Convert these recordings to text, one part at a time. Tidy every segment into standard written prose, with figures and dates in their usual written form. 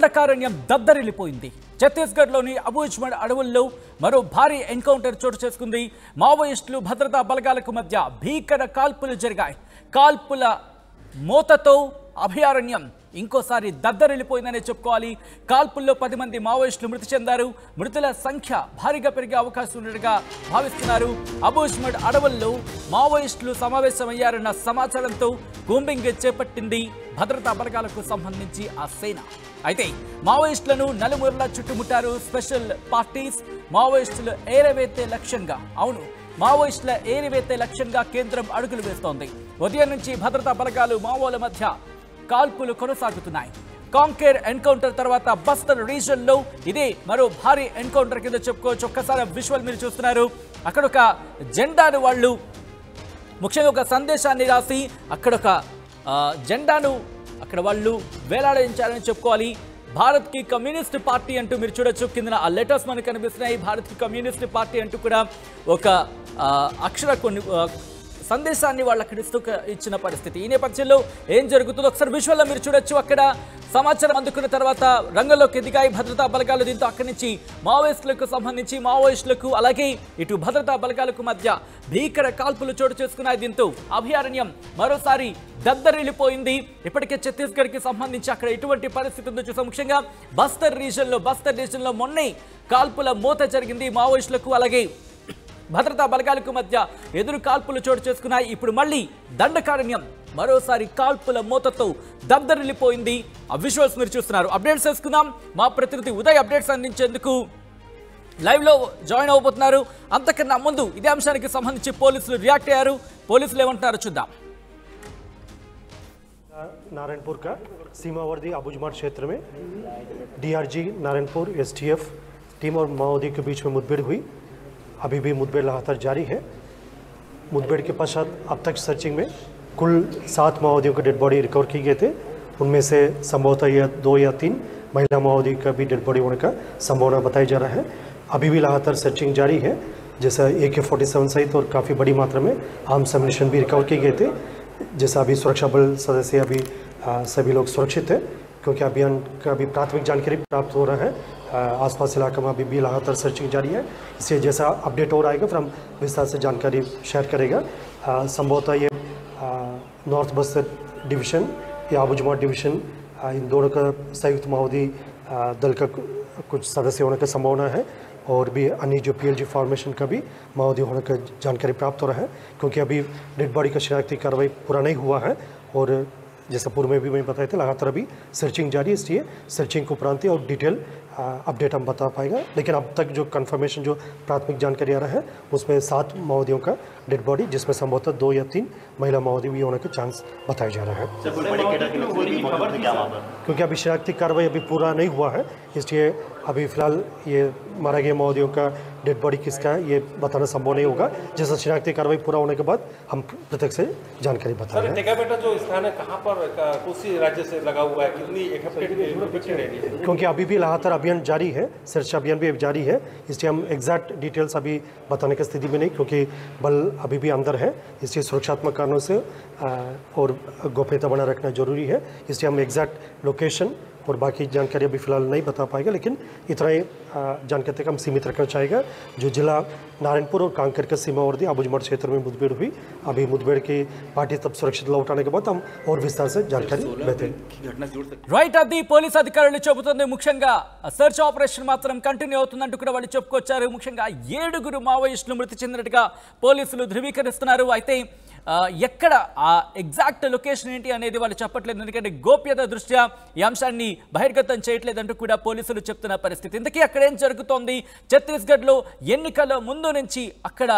దండకారణ్యం దద్దరిల్లిపోయింది. ఛత్తీస్గఢ్లోని అబూజ్మడ్ అడవుల్లో మరో భారీ ఎన్కౌంటర్ చోటు చేసుకుంది. మావోయిస్టులు భద్రతా బలగాలకు మధ్య భీకర కాల్పులు జరిగాయి. కాల్పుల మోతతో అభయారణ్యం ఇంకోసారి దద్దరిల్లిపోయిందనే చెప్పుకోవాలి. కాల్పుల్లో 10 మంది మావోయిస్టులు మృతి చెందారు. మృతుల సంఖ్య భారీగా పెరిగే అవకాశం ఉన్నట్టుగా భావిస్తున్నారు. అబూజ్మడ్ అడవుల్లో మావోయిస్టులు సమావేశమయ్యారన్న సమాచారంతో కూంబింగ్ చేపట్టింది భద్రతా బలగాలకు సంబంధించి ఆ సేన. అయితే మావోయిస్టులను నలుమూలలా చుట్టుముట్టారు స్పెషల్ పార్టీస్. మావోయిస్టులు ఏరవేతే లక్ష్యంగా మావోయిస్టుల ఏరివేతే లక్ష్యంగా కేంద్రం అడుగులు వేస్తోంది. ఉదయం నుంచి భద్రతా బలగాలు మావోల మధ్య కాల్పులు కొనసాగుతున్నాయి. కాంకేర్ ఎన్కౌంటర్ తర్వాత బస్తర్ రీజన్ లో ఇదే మరో భారీ ఎన్కౌంటర్ కింద చెప్పుకోవచ్చు. ఒక్కసారి విజువల్ మీరు చూస్తున్నారు. అక్కడ ఒక జెండాను వాళ్ళు ముఖ్యంగా ఒక సందేశాన్ని రాసి అక్కడొక జెండాను అక్కడ వాళ్ళు వేలాడించారని చెప్పుకోవాలి. భారత్ కి కమ్యూనిస్ట్ పార్టీ అంటూ మీరు చూడొచ్చు. కింద ఆ లెటర్స్ మనకు కనిపిస్తున్నాయి. భారత్ కి కమ్యూనిస్ట్ పార్టీ అంటూ కూడా ఒక అక్షర కొన్ని సందేశాన్ని వాళ్ళు అక్కడ ఇచ్చిన పరిస్థితి. ఈ నేపథ్యంలో ఏం జరుగుతుందో ఒకసారి విజువల్లో మీరు చూడొచ్చు. అక్కడ సమాచారం అందుకున్న తర్వాత రంగంలోకి దిగాయి భద్రతా బలగాలు. దీంతో అక్కడి నుంచి మావోయిస్టులకు సంబంధించి మావోయిస్టులకు అలాగే ఇటు భద్రతా బలగాలకు మధ్య భీకర కాల్పులు చోటు చేసుకున్నాయి. దీంతో అభయారణ్యం మరోసారి దద్దరిల్లిపోయింది. ఇప్పటికే ఛత్తీస్గఢ్కి సంబంధించి అక్కడ ఎటువంటి పరిస్థితి ఉందో చూసాం. ముఖ్యంగా బస్తర్ రీజన్లో మొన్నే కాల్పుల మోత జరిగింది. మావోయిస్టులకు అలాగే భద్రతా బలగాలకు మధ్య ఎదురు కాల్పులు చోటు చేసుకున్నాయి. ఇప్పుడు మళ్ళీ దండకారణ్యం మరోసారి కాల్పుల మోతతో దద్దరిల్లిపోయింది. ఆ విజువల్స్ మీరు చూస్తున్నారు. అప్డేట్స్ చేసుకుందాం. మా ప్రతినిధి ఉదయ్ అప్డేట్స్ అందించేందుకు లైవ్ లో జాయిన్ అవబోతున్నారు. అంతకన్నా ముందు ఇదే అంశానికి సంబంధించి పోలీసులు రియాక్ట్ అయ్యారు. పోలీసులు ఏమంటున్నారో చూద్దాం. नारायणपुर का सीमावर्ती अबूजमड क्षेत्र में डीआरजी नारायणपुर एसटीएफ टीम और माओवादी के बीच में मुठभेड़ हुई. अभी भी मुठभेड़ लगातार जारी है. मुठभेड़ के पश्चात अब तक सर्चिंग में कुल 7 माओवादियों के डेड बॉडी रिकवर किए गए थे. उनमें से संभवतः यह 2 या 3 महिला माओवादी का भी डेड बॉडी होने का संभावना बताया जा रहा है. अभी भी लगातार सर्चिंग जारी है. जैसा AK-47 सहित और काफ़ी बड़ी मात्रा में आर्म्स एम्युनिशन भी रिकवर किए गए थे. जैसा अभी सुरक्षा बल सदस्य अभी सभी लोग सुरक्षित है क्योंकि अभियान का अभी प्राथमिक जानकारी प्राप्त हो रहा है. आसपास इलाके में अभी भी लगातार सर्चिंग जारी है. इससे जैसा अपडेट हो आएगा फिर हम विस्तार से जानकारी शेयर करेगा. संभवतः ये नॉर्थ बस्तर डिवीज़न या अबूजमड डिवीज़न इन दोनों का संयुक्त माओवादी दल का कुछ सदस्य होने का संभावना है. और भी अन्य जो PLG फॉर्मेशन का भी माओवादी होने का जानकारी प्राप्त हो रहा है क्योंकि अभी डेड बॉडी का शनाख्ती कार्रवाई पूरा नहीं हुआ है. और जैसा पूर्व में भी मैं बताया था लगातार अभी सर्चिंग जारी है. इसलिए सर्चिंग को उपरांत और डिटेल अपडेट हम बता पाएगा. लेकिन अब तक जो कंफर्मेशन जो प्राथमिक जानकारी आ रहा है उसमें 7 माओवादियों का डेड बॉडी जिसमें संभवतः 2 या 3 महिला माओवादी भी होने का चांस बताया जा रहा है. क्योंकि अभी शनाख्ती कार्रवाई अभी पूरा नहीं हुआ है इसलिए अभी फिलहाल ये मारा गया माओवादियों का डेड बॉडी किसका है ये बताना संभव नहीं होगा. जैसा शनाख्ती कार्रवाई पूरा होने के बाद हम प्रत्यक्ष से जानकारी बताएंगे. टेकाबेटा जो स्थान है कहाँ पर उसी राज्य से लगा हुआ है कितनी क्योंकि अभी भी लगातार अभियान जारी है. सर्च अभियान भी जारी है इसलिए हम एग्जैक्ट डिटेल्स अभी बताने की स्थिति में नहीं क्योंकि बल अभी भी अंदर है. इसलिए सुरक्षात्मक कारणों से और गोपनीयता बनाए रखना जरूरी है. इसलिए हम एग्जैक्ट लोकेशन और बाकी जानकारी अभी फिलहाल नहीं बता पाएगा. लेकिन इतना ही जानकारी तक हम सीमित रखना चाहेगा. जो जिला नारायणपुर और कांकेर के सीमावर्ती अबूजमड क्षेत्र में मुठभेड़ हुई. अभी मुठभेड़ की पार्टी तब सुरक्षित लौटाने के बाद हम और विस्तार से जानकारी देते हैं. రైట్ అది పోలీస్ అధికారులు చెబుతుంది. ముఖ్యంగా సర్చ్ ఆపరేషన్ మాత్రం కంటిన్యూ అవుతుందంటూ కూడా వాళ్ళు చెప్పుకొచ్చారు. ముఖ్యంగా 7 మావోయిస్టులు మృతి చెందినట్టుగా పోలీసులు ధృవీకరిస్తున్నారు. అయితే ఎక్కడ ఆ ఎగ్జాక్ట్ లొకేషన్ ఏంటి అనేది వాళ్ళు చెప్పట్లేదు. ఎందుకంటే గోప్యత దృష్ట్యా ఈ అంశాన్ని బహిర్గతం చేయట్లేదంటూ కూడా పోలీసులు చెప్తున్న పరిస్థితి. ఇంతకీ అక్కడ ఏం జరుగుతోంది? ఛత్తీస్గఢ్లో ఎన్నికల ముందు నుంచి అక్కడ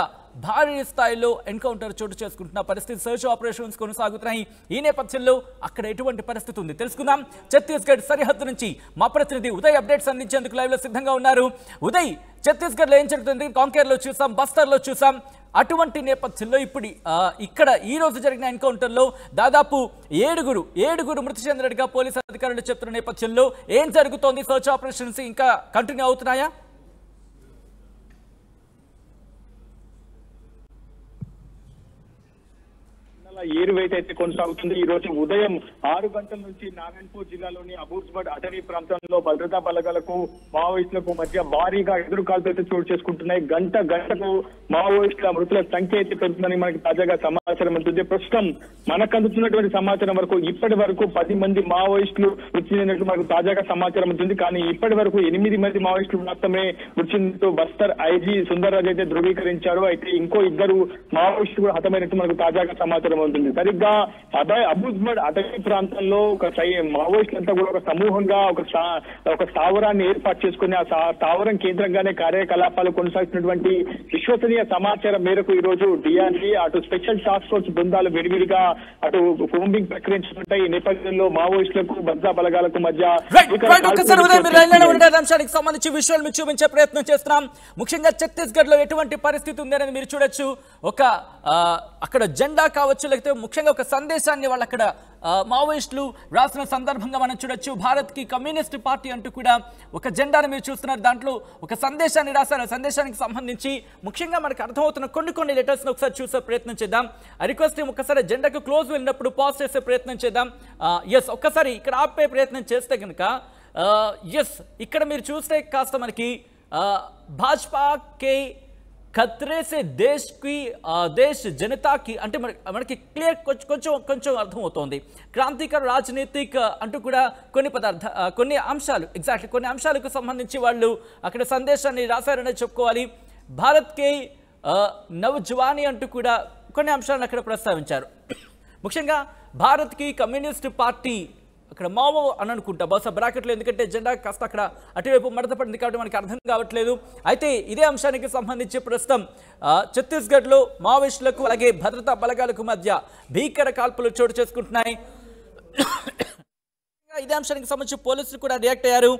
భారీ స్థాయిలో ఎన్కౌంటర్ చోటు చేసుకుంటున్న పరిస్థితి. సర్చ్ ఆపరేషన్స్ కొనసాగుతున్నాయి. ఈ నేపథ్యంలో అక్కడ ఎటువంటి పరిస్థితి ఉంది తెలుసుకుందాం. ఛత్తీస్గఢ్ సరిహద్దు నుంచి మా ప్రతినిధి ఉదయ్ అప్డేట్స్ అందించేందుకు లైవ్ లో సిద్ధంగా ఉన్నారు. ఉదయ్, ఛత్తీస్గఢ్లో ఏం జరుగుతుంది? కాంకేర్లో చూసాం, బస్తర్లో చూసాం. అటువంటి నేపథ్యంలో ఇప్పుడు ఇక్కడ ఈ రోజు జరిగిన ఎన్కౌంటర్లో దాదాపు 7 మృతి చెందినట్టుగా పోలీసు అధికారులు చెప్తున్న నేపథ్యంలో ఏం జరుగుతోంది? సర్చ్ ఆపరేషన్స్ ఇంకా కంటిన్యూ అవుతున్నాయా? ఏరువేట అయితే కొనసాగుతుంది. ఈ రోజు ఉదయం 6 గంటల నుంచి నారాయణపూర్ జిల్లాలోని అబూజ్బడ్ అటవీ ప్రాంతంలో భద్రతా బలగాలకు మావోయిస్టులకు మధ్య భారీగా ఎదురుకాల్పులు అయితే చోటు చేసుకుంటున్నాయి. గంటకు మావోయిస్టుల మృతుల సంఖ్య అయితే పెరుగుతుందని మనకి తాజాగా సమాచారం ఉంటుంది. ప్రస్తుతం మనకు అందుతున్నటువంటి సమాచారం వరకు ఇప్పటి వరకు 10 మంది మావోయిస్టులు మృతి చెందినట్లు మనకు తాజాగా సమాచారం ఉంటుంది. కానీ ఇప్పటి వరకు 8 మంది మావోయిస్టులు మాత్రమే మృతి చెందినట్టు బస్తర్ ఐజీ సుందర్ రాజ్ అయితే ధృవీకరించారు. అయితే ఇంకో 2 మావోయిస్టులు కూడా హతమైనట్టు మనకు తాజాగా సమాచారం ఉంటుంది. సరిగ్గా అబూజ్బడ్ అటవీ ప్రాంతంలో ఒక మావోయిస్టులంతా కూడా ఒక సమూహంగా ఒక స్థావరాన్ని ఏర్పాటు చేసుకుని ఆ స్థావరం కేంద్రంగానే కార్యకలాపాలు కొనసాగుతున్నటువంటి విశ్వసనీయ సమాచారం మేరకు ఈ రోజు డిఆర్జీ అటు స్పెషల్ టాస్క్ ఫోర్స్ బృందాలు విడివిడిగా అటు కూంబింగ్ ప్రక్రియించుకుంటాయి. ఈ నేపథ్యంలో మావోయిస్టులకు భద్రతా బలగాలకు మధ్య అంశానికి సంబంధించి విషయాలు మీకు చూపించే ప్రయత్నం చేస్తున్నాం. ముఖ్యంగా ఛత్తీస్గఢ్ లో ఎటువంటి పరిస్థితి ఉంది అనేది మీరు చూడొచ్చు. ఒక అక్కడ జెండా కావచ్చు, లేకపోతే ముఖ్యంగా ఒక సందేశాన్ని వాళ్ళు అక్కడ మావోయిస్టులు రాసిన సందర్భంగా మనం చూడొచ్చు. భారత్ కి కమ్యూనిస్ట్ పార్టీ అంటూ కూడా ఒక జెండాను మీరు చూస్తున్నారు. దాంట్లో ఒక సందేశాన్ని రాశారు. ఆ సందేశానికి సంబంధించి ముఖ్యంగా మనకు అర్థమవుతున్న కొన్ని లెటర్స్ ని ఒకసారి చూసే ప్రయత్నం చేద్దాం. ఐ రిక్వెస్ట్ ఒకసారి జెండాకు క్లోజ్ వెళ్ళినప్పుడు పాజ్ చేసే ప్రయత్నం చేద్దాం. ఎస్, ఒక్కసారి ఇక్కడ ఆపే ప్రయత్నం చేస్తే కనుక ఎస్, ఇక్కడ మీరు చూస్తే కాస్త మనకి భాజపా కే ఖత్రే సే దేశ్ జనతాకి అంటే మనకి క్లియర్ కొంచెం అర్థమవుతోంది. క్రాంతికర రాజనీతిక్ అంటూ కూడా కొన్ని అంశాలకు సంబంధించి వాళ్ళు అక్కడ సందేశాన్ని రాశారనే చెప్పుకోవాలి. భారత్ కే నవజవాని అంటూ కూడా కొన్ని అంశాలను అక్కడ ప్రస్తావించారు. ముఖ్యంగా భారత్కి కమ్యూనిస్ట్ పార్టీ అక్కడ మావో అని అనుకుంటా బహుశా బ్రాకెట్లో, ఎందుకంటే జెండా కాస్త అక్కడ అటువైపు మడత పడింది కాబట్టి మనకి అర్థం కావట్లేదు. అయితే ఇదే అంశానికి సంబంధించి ప్రస్తుతం ఛత్తీస్గఢ్లో మావోయిస్టులకు అలాగే భద్రతా బలగాలకు మధ్య భీకర కాల్పులు చోటు చేసుకుంటున్నాయి. ఇదే అంశానికి సంబంధించి పోలీసులు కూడా రియాక్ట్ అయ్యారు.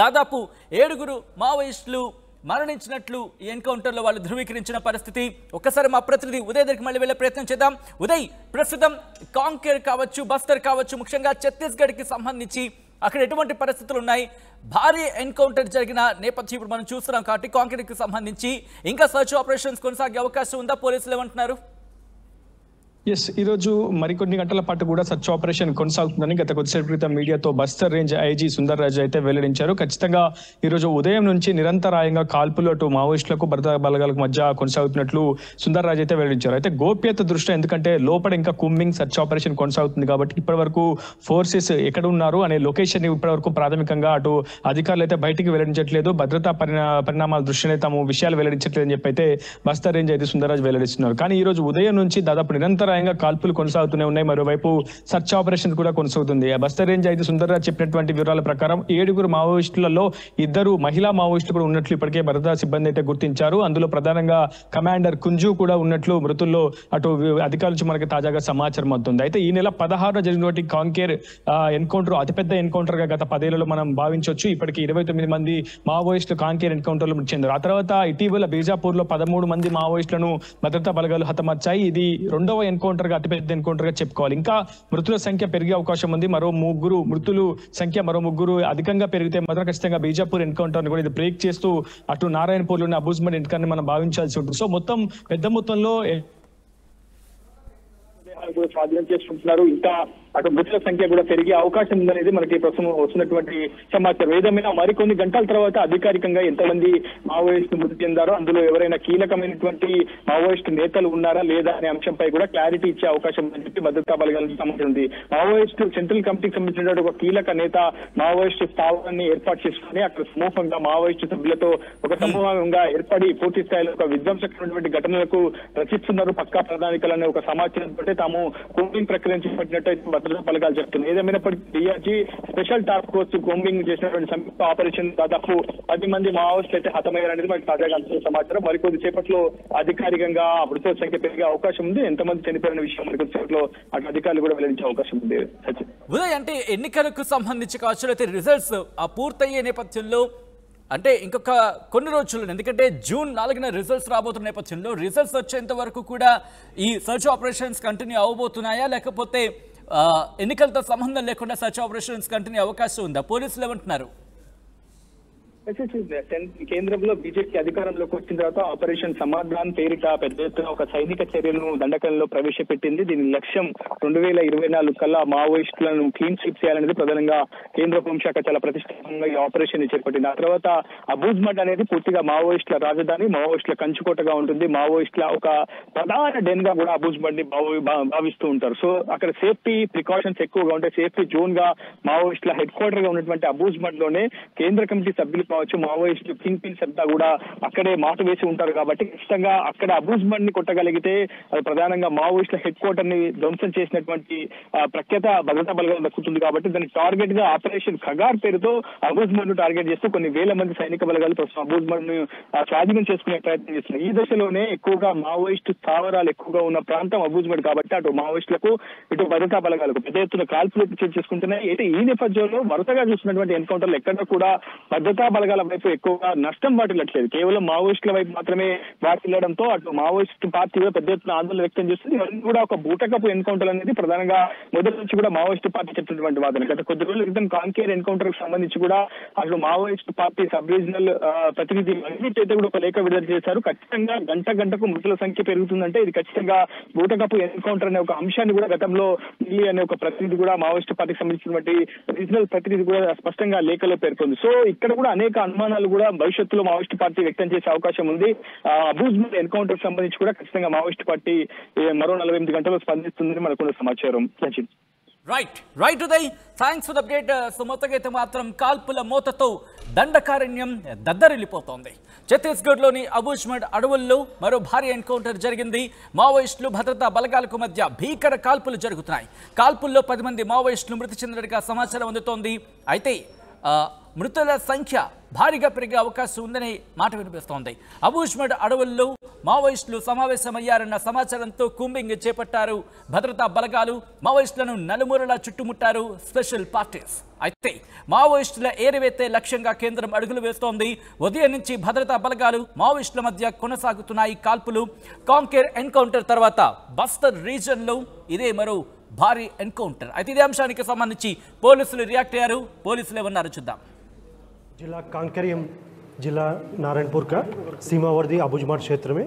దాదాపు 7 మావోయిస్టులు మరణించినట్లు ఈ ఎన్కౌంటర్లో వాళ్ళు ధృవీకరించిన పరిస్థితి. ఒక్కసారి మా ప్రతినిధి ఉదయ్ దగ్గరికి మళ్ళీ వెళ్ళే ప్రయత్నం చేద్దాం. ఉదయ్, ప్రస్తుతం కాంకేర్ కావచ్చు, బస్తర్ కావచ్చు, ముఖ్యంగా ఛత్తీస్గఢ్కి సంబంధించి అక్కడ ఎటువంటి పరిస్థితులు ఉన్నాయి? భారీ ఎన్కౌంటర్ జరిగిన నేపథ్యం ఇప్పుడు మనం చూస్తున్నాం కాబట్టి కాంకేర్కి సంబంధించి ఇంకా సర్చ్ ఆపరేషన్స్ కొనసాగే అవకాశం ఉందా? పోలీసులు ఏమంటున్నారు? ఈరోజు మరికొన్ని గంటల పాటు కూడా సర్చ్ ఆపరేషన్ కొనసాగుతుందని గత కొద్దిసేపు క్రితం మీడియాతో బస్తర్ రేంజ్ ఐజీ సుందర్ రాజ్ అయితే వెల్లడించారు. ఖచ్చితంగా ఈరోజు ఉదయం నుంచి నిరంతరాయంగా కాల్పులు అటు మావోయిస్టులకు భద్రతా బలగాలకు మధ్య కొనసాగుతున్నట్లు సుందర్ రాజ్ అయితే వెల్లడించారు. అయితే గోప్యత దృష్ట్యా, ఎందుకంటే లోపల ఇంకా కూంబింగ్ సర్చ్ ఆపరేషన్ కొనసాగుతుంది కాబట్టి ఇప్పటి వరకు ఫోర్సెస్ ఎక్కడ ఉన్నారు అనే లొకేషన్ ఇప్పటి వరకు ప్రాథమికంగా అటు అధికారులు అయితే బయటికి వెల్లడించట్లేదు. భద్రతా పరిణామాల దృష్ట్యానే తాము విషయాలు వెల్లడించట్లేదు అని చెప్పి అయితే బస్తర్ రేంజ్ అయితే సుందర్ రాజ్ వెల్లడిస్తున్నారు. కానీ ఈ రోజు ఉదయం నుంచి దాదాపు నిరంతర కాల్పులు కొనసాగుతూనే ఉన్నాయి. మరోవైపు సర్చ్ ఆపరేషన్ కూడా కొనసాగుతుంది. బస్తర్ రేంజ్ అయితే సుందర్ రాజ్ చెప్పినటువంటి వివరాల ప్రకారం 7 మావోయిస్టులలో 2 మహిళా మావోయిస్టులు కూడా ఉన్నట్లు ఇప్పటికే భద్రతా సిబ్బంది అయితే గుర్తించారు. అందులో ప్రధానంగా కమాండర్ కుంజు కూడా ఉన్నట్లు మృతుల్లో అటు అధికారుల నుంచి మనకి తాజాగా సమాచారం అవుతుంది. అయితే ఈ నెల 16 జరిగినటువంటి కాంకేర్ ఎన్కౌంటర్ అతిపెద్ద ఎన్కౌంటర్ గా గత 10 ఏళ్లలో మనం భావించవచ్చు. ఇప్పటికి 29 మంది మావోయిస్టులు కాంకేర్ ఎన్కౌంటర్ లో మృతి చెందారు. ఆ తర్వాత ఇటీవల బీజాపూర్ లో 13 మంది మావోయిస్టులను భద్రతా బలగాలు హతమార్చాయి. ఇది 2వ ఎన్కౌంటర్ గా అతిపెద్ద ఎన్కౌంటర్ గా చెప్పుకోవాలి. ఇంకా మృతుల సంఖ్య పెరిగే అవకాశం ఉంది. మరో 3 మృతులు సంఖ్య మరో 3 అధికంగా పెరిగితే మాత్రం ఖచ్చితంగా బీజాపూర్ ఎన్కౌంటర్ కూడా ఇది బ్రేక్ చేస్తూ అటు నారాయణపూర్లోని అబూజ్బడ్ ఎన్కౌంటర్ మనం భావించాల్సి ఉంటుంది. సో మొత్తం పెద్ద మొత్తంలో స్వాధీనం చేసుకుంటున్నారు. ఇంకా అటు మృతుల సంఖ్య కూడా పెరిగే అవకాశం ఉందనేది మనకి ప్రస్తుతం వస్తున్నటువంటి సమాచారం. ఏదేమైనా మరికొన్ని గంటల తర్వాత అధికారికంగా ఎంతమంది మావోయిస్టులు మృతి చెందారో, అందులో ఎవరైనా కీలకమైనటువంటి మావోయిస్టు నేతలు ఉన్నారా లేదా అనే అంశంపై కూడా క్లారిటీ ఇచ్చే అవకాశం ఉందని చెప్పి భద్రతా బలగాలకు సమాచారం ఉంది. మావోయిస్టు సెంట్రల్ కమిటీకి సంబంధించిన ఒక కీలక నేత మావోయిస్టు స్థావరాన్ని ఏర్పాటు చేసుకుని అక్కడ సమూహంగా మావోయిస్టు సభ్యులతో ఒక సమూహంగా ఏర్పడి పూర్తి స్థాయిలో ఒక విధ్వంసకరమైనటువంటి ఘటనలకు రచిస్తున్నారు పక్కా ప్రణాళికలనే ఒక సమాచారంతో తాము కూంబింగ్ ప్రక్రియ చేపట్టినట్టు భద్రతా బలగాలు చెప్తున్నాయి. ఏదేమైనప్పటికీ DRG special task force combing చేసినటువంటి సంయుక్త ఆపరేషన్ దాదాపు 10 మంది మావోయిస్టులు అయితే హతమయ్యారనేది మనకి తాజాగా అందిన సమాచారం. మరికొద్ది సేపట్లో అధికారికంగా మృతుల సంఖ్య పెరిగే అవకాశం ఉంది. ఎంతమంది చనిపోయిన విషయం మరికొద్ది సేపట్లో అటు అధికారులు కూడా వెల్లడించే అవకాశం ఉంది. ఉదయ్, అంటే ఎన్నికలకు సంబంధించి కావచ్చు, అయితే రిజల్ట్స్ పూర్తయ్యే నేపథ్యంలో అంటే ఇంకొక కొన్ని రోజులు, ఎందుకంటే జూన్ 4న రిజల్ట్స్ రాబోతున్న నేపథ్యంలో రిజల్ట్స్ వచ్చేంత వరకు కూడా ఈ సర్చ్ ఆపరేషన్స్ కంటిన్యూ అవబోతున్నాయా, లేకపోతే ఎన్నికలతో సంబంధం లేకుండా సర్చ్ ఆపరేషన్స్ కంటిన్యూ అవకాశం ఉందా? పోలీసులు ఏమంటున్నారు? కేంద్రంలో బీజేపీ అధికారంలోకి వచ్చిన తర్వాత ఆపరేషన్ సమాధాన్ పేరిట పెద్ద ఎత్తున ఒక సైనిక చర్యలను దండకంలో ప్రవేశపెట్టింది. దీని లక్ష్యం 2024 కల్లా మావోయిస్టులను క్లీన్ స్వీప్ చేయాలనేది ప్రధానంగా కేంద్ర హోంశాఖ చాలా ప్రతిష్టాత్మకంగా ఈ ఆపరేషన్ చేపట్టింది. ఆ తర్వాత అబూజ్మడ్ అనేది పూర్తిగా మావోయిస్టుల రాజధాని, మావోయిస్టుల కంచుకోటగా ఉంటుంది. మావోయిస్టుల ఒక ప్రధాన డెన్ గా కూడా అబూజ్మడ్ ని భావిస్తూ ఉంటారు. సో అక్కడ సేఫ్టీ ప్రికాషన్స్ ఎక్కువగా ఉంటాయి. సేఫ్టీ జోన్ గా మావోయిస్టుల హెడ్ క్వార్టర్ గా ఉన్నటువంటి అబూజ్మడ్ లోనే కేంద్ర కమిటీ సభ్యులు కావచ్చు, మావోయిస్టు కింగ్ పిన్స్ అంతా కూడా అక్కడే మాట వేసి ఉంటారు. కాబట్టి ఖచ్చితంగా అక్కడ అబూజ్మడ్ ని కొట్టగలిగితే అది ప్రధానంగా మావోయిస్టుల హెడ్ క్వార్టర్ ని ధ్వంసం చేసినటువంటి ప్రఖ్యాత భద్రతా బలగాలు దక్కుతుంది. కాబట్టి దానికి టార్గెట్ గా ఆపరేషన్ ఖగార్ పేరుతో అబూజ్మడ్ ను టార్గెట్ చేస్తూ కొన్ని వేల మంది సైనిక బలగాలు ప్రస్తుతం అబూజ్మడ్ ను స్వాధీనం చేసుకునే ప్రయత్నం చేస్తున్నారు. ఈ దశలోనే ఎక్కువగా మావోయిస్టు స్థావరాలు ఎక్కువగా ఉన్న ప్రాంతం అబూజ్మడ్ కాబట్టి అటు మావోయిస్టులకు ఇటు భద్రతా బలగాలకు పెద్ద ఎత్తున కాల్పులు చేసుకుంటున్నాయి. అయితే ఈ నేపథ్యంలో వరుసగా చూస్తున్నటువంటి ఎన్కౌంటర్లు ఎక్కడ కూడా భద్రతా బలగాల వైపు ఎక్కువగా నష్టం వాటిల్లట్లేదు. కేవలం మావోయిస్టుల వైపు మాత్రమే వాటిల్లడంతో అటు మావోయిస్టు పార్టీ పెద్ద ఎత్తున ఆందోళన వ్యక్తం చేస్తుంది. ఇవన్నీ కూడా ఒక బూటకపు ఎన్కౌంటర్ అనేది ప్రధానంగా మొదటి నుంచి కూడా మావోయిస్టు పార్టీ చెప్పినటువంటి వాదన. గత కొద్ది రోజుల క్రితం కాంకేర్ ఎన్కౌంటర్ కు సంబంధించి కూడా అటు మావోయిస్టు పార్టీ సబ్ రీజనల్ ప్రతినిధి మహేష్ అయితే కూడా ఒక లేఖ విడుదల చేశారు. ఖచ్చితంగా గంటకు మృతుల సంఖ్య పెరుగుతుందంటే ఇది ఖచ్చితంగా బూటకపు ఎన్కౌంటర్ అనే ఒక అంశాన్ని కూడా గతంలో ఢిల్లీ అనే ఒక ప్రతినిధి కూడా మావోయిస్టు పార్టీకి సంబంధించినటువంటి రీజనల్ ప్రతినిధి కూడా స్పష్టంగా లేఖలో పేర్కొంది. సో ఇక్కడ కూడా అనేక అనుమానాలు కూడా భవిష్యత్తులో మావోయిస్టు పార్టీ వ్యక్తం చేసే అవకాశం ఉంది. అబూజ్మడ్ ఎన్కౌంటర్ సంబంధించి కూడా ఖచ్చితంగా మావోయిస్టు పార్టీ మరో 48 గంటల్లో స్పందిస్తుందని మనకున్న సమాచారం. Right Uday, thanks for the update. So మొత్తంగా అయితే మాత్రం కాల్పుల మోతతో దండకారణ్యం దద్దరిల్లిపోతోంది. ఛత్తీస్గఢ్లోని అబూజ్మడ్ అడవుల్లో మరో భారీ ఎన్కౌంటర్ జరిగింది. మావోయిస్టులు భద్రతా బలగాలకు మధ్య భీకర కాల్పులు జరుగుతున్నాయి. కాల్పుల్లో 10 మంది మావోయిస్టులు మృతి చెందినట్టుగా సమాచారం అందుతోంది. అయితే మృతుల సంఖ్య భారీగా పెరిగే అవకాశం ఉందనే మాట వినిపిస్తోంది. అబూజ్మడ్ అడవుల్లో మావోయిస్టులు సమావేశమయ్యారన్న సమాచారంతో కూంబింగ్ చేపట్టారు భద్రతా బలగాలు. మావోయిస్టులను నలుమూలలా చుట్టుముట్టారు స్పెషల్ పార్టీస్. అయితే మావోయిస్టుల ఏరివేతే లక్ష్యంగా కేంద్రం అడుగులు వేస్తోంది. ఉదయం నుంచి భద్రతా బలగాలు మావోయిస్టుల మధ్య కొనసాగుతున్నాయి కాల్పులు. కాంకేర్ ఎన్కౌంటర్ తర్వాత బస్తర్ రీజన్లో ఇదే మరో భారీ ఎన్కౌంటర్. అయితే ఇదే అంశానికి సంబంధించి పోలీసులు రియాక్ట్ అయ్యారు. పోలీసులు ఏమన్నారు చూద్దాం. जिला कांकेरियम जिला नारायणपुर का सीमावर्ती अबूज्मड क्षेत्र में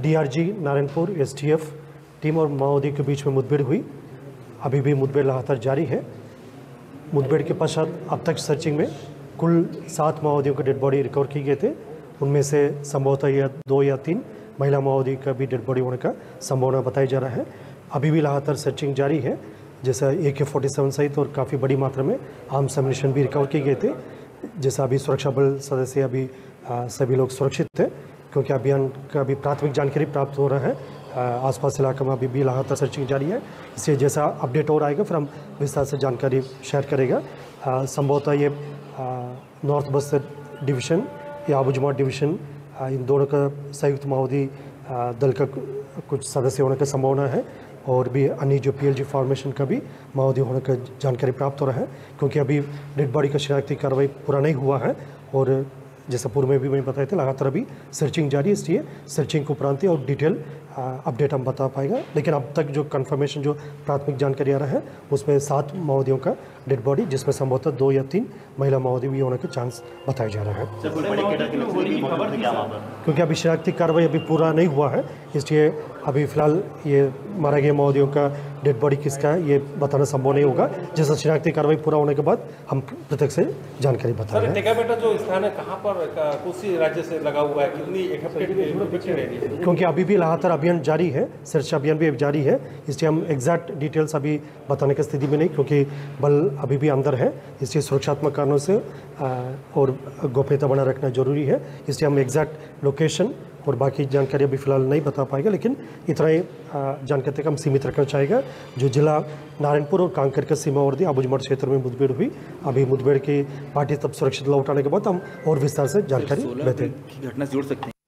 डीआरजी नारायणपुर एसटीएफ टीम और माओवादी के बीच में मुठभेड़ हुई. अभी भी मुठभेड़ लगातार जारी है. मुठभेड़ के पश्चात अब तक सर्चिंग में कुल 7 माओवादियों के डेड बॉडी रिकवर किए गए थे. उनमें से संभवतः या 2 या 3 महिला माओवादी का भी डेड बॉडी होने का संभावना बताया जा रहा है. अभी भी लगातार सर्चिंग जारी है. जैसा AK-47 सहित और काफ़ी बड़ी मात्रा में आर्म्स एम्युनिशन भी रिकवर किए गए थे. जैसा अभी सुरक्षा बल सदस्य अभी सभी लोग सुरक्षित थे क्योंकि अभियान का भी प्राथमिक जानकारी प्राप्त हो रहा है. आसपास इलाके में अभी भी लगातार सर्चिंग जारी है. इसलिए जैसा अपडेट और आएगा फिर हम विस्तार से जानकारी शेयर करेगा. संभवतः ये नॉर्थ बस्तर डिवीज़न या अबूज्मड डिवीज़न इन दोनों का संयुक्त माओवादी दल का कुछ सदस्य होने की संभावना है. और भी अन्य जो PLG फॉर्मेशन का भी माओवादी होने का जानकारी प्राप्त हो रहा है क्योंकि अभी डेड बॉडी का शनाख्ती कार्रवाई पूरा नहीं हुआ है. और जैसा पूर्व में भी मैं बताया था लगातार अभी सर्चिंग जारी है. इसलिए सर्चिंग को उपरांत और डिटेल अपडेट हम बता पाएगा. लेकिन अब तक जो कंफर्मेशन जो प्राथमिक जानकारी आ रहा है उसमें 7 माओवादियों का डेड बॉडी जिसमें संभवतः 2 या 3 महिला माओवादी भी होने का चांस बताया जा रहा है. क्योंकि अभी शनाख्ती कार्रवाई अभी पूरा नहीं हुआ है इसलिए अभी फिलहाल ये मारा गया माओवादियों का डेड बॉडी किसका है ये बताना संभव नहीं होगा. जैसा शनाख्ती कार्रवाई पूरा होने के बाद हम प्रत्यक्ष से जानकारी बता रहे हैं. टेकाबेटा जो स्थान है कहाँ पर कोसी राज्य से लगा हुआ है, कितनी क्योंकि अभी भी लगातार अभियान जारी है, सर्च अभियान भी जारी है. इसलिए हम एग्जैक्ट डिटेल्स अभी बताने की स्थिति में नहीं क्योंकि बल अभी भी अंदर है. इसलिए सुरक्षात्मक कारणों से और गोपनीयता बनाए रखना जरूरी है. इसलिए हम एग्जैक्ट लोकेशन और बाकी जानकारी अभी फिलहाल नहीं बता पाएगा. लेकिन इतना ही जानकारी तक हम सीमित रखना चाहेगा. जो जिला नारायणपुर और कांकेर के सीमावर्ती अबूज्मड क्षेत्र में मुठभेड़ हुई. अभी मुठभेड़ की पार्टी तब सुरक्षित लौटाने के बाद हम और विस्तार से जानकारी देते हैं. घटना जोड़ सकते हैं.